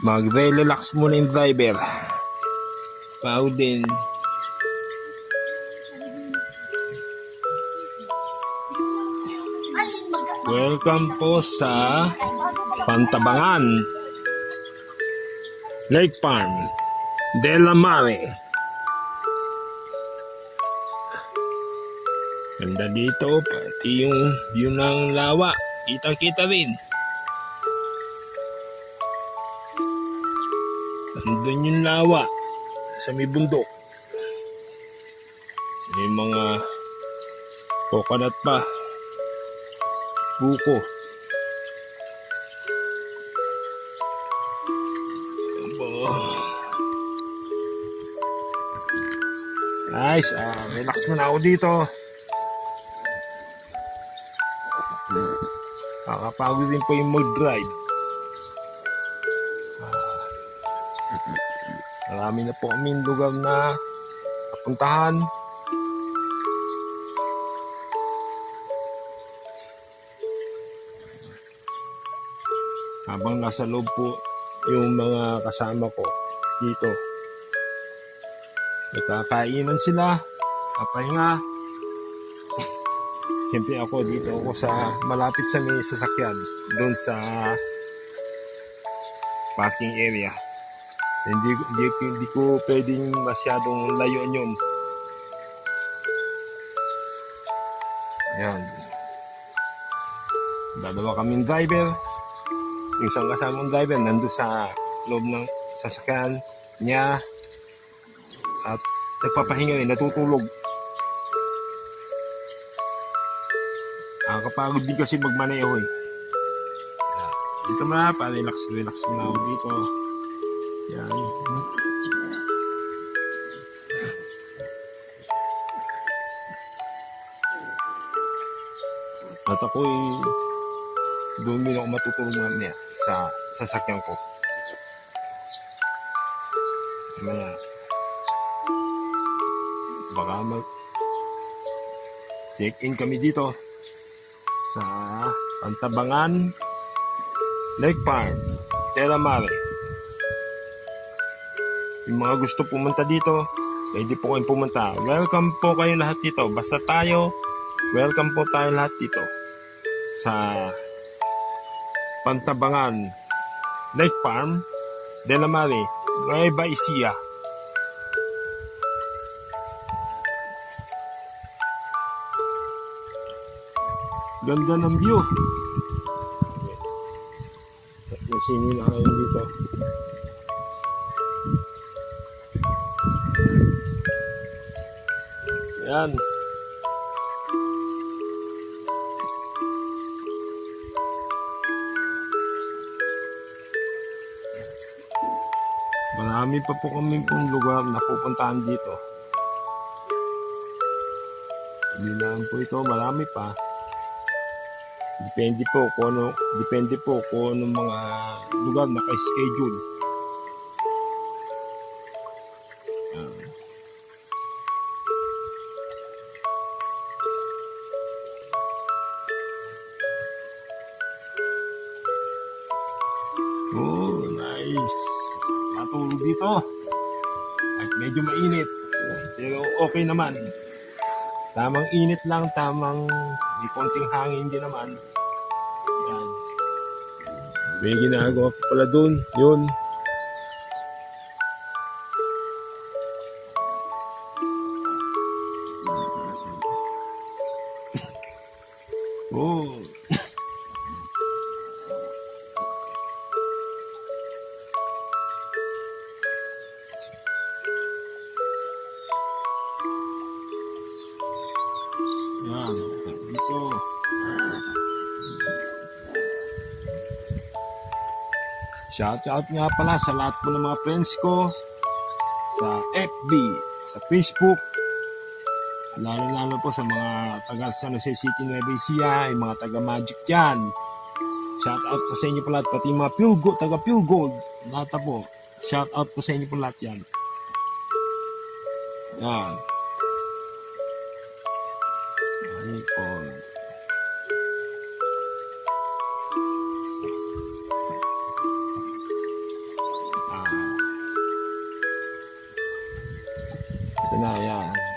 Magre-relax muna yung driver. Pao din. Welcome po sa Pantabangan Lake Farm de la Mare. Ganda dito, pati yung view ng lawa. Kita-kita rin. Nandun yung lawa sa may bundok. May mga coconut pa. Buko. Guys, relax muna ako dito. Kakapagod din po yung mag-drive. Marami na po kaming lugar na napuntahan. Habang nasa loob po yung mga kasama ko dito. Nagkakainan sila, kapahinga. Siyempre ako dito ako sa malapit sa may sasakyan, doon sa parking area. Hindi ko pwedeng masyadong layuan yun. Ayan. Dalawa kaming driver. Yung isang kasamang driver nandun sa loob ng sasakyan niya at nagpapahinga rin, natutulog. Kapagod din kasi magmaneho eh. Dito na, pa-relax na ako dito. Yan. At ako'y doon din ako matutulog mamaya sa sasakyan ko. Mamaya baka mag-check-in kami dito sa Pantabangan Lake Farm de la Mare. Yung mga gusto pumunta dito, pwede po kayong pumunta. Welcome po kayo lahat dito. Basta tayo, welcome po tayo lahat dito sa Pantabangan Lake Farm de la Mare, Nueva Ecija. Ganda ng view. Nasingin na kayo dito. Yan. Marami pa po kami pong lugar na pupuntahan dito. Hindi naman po ito, marami pa. Depende po kung anong mga lugar na ka-schedule. Oh, nice. Matulog dito. At medyo mainit. Pero okay naman. Tamang init lang, tamang may konting hangin din naman. Yan. May ginagawa ko pala doon. Yun. Oh. Yan. Dito. Shoutout nga pala sa lahat po ng mga friends ko sa FB, sa Facebook, lalo po sa mga taga San Jose City, Nueva Ecija, yung mga taga Magic dyan. Shoutout po sa inyo po lahat, pati mga taga Pure Gold, lahat po. Shoutout po sa inyo po lahat yan. Yan. Ay po. Ito na, yan.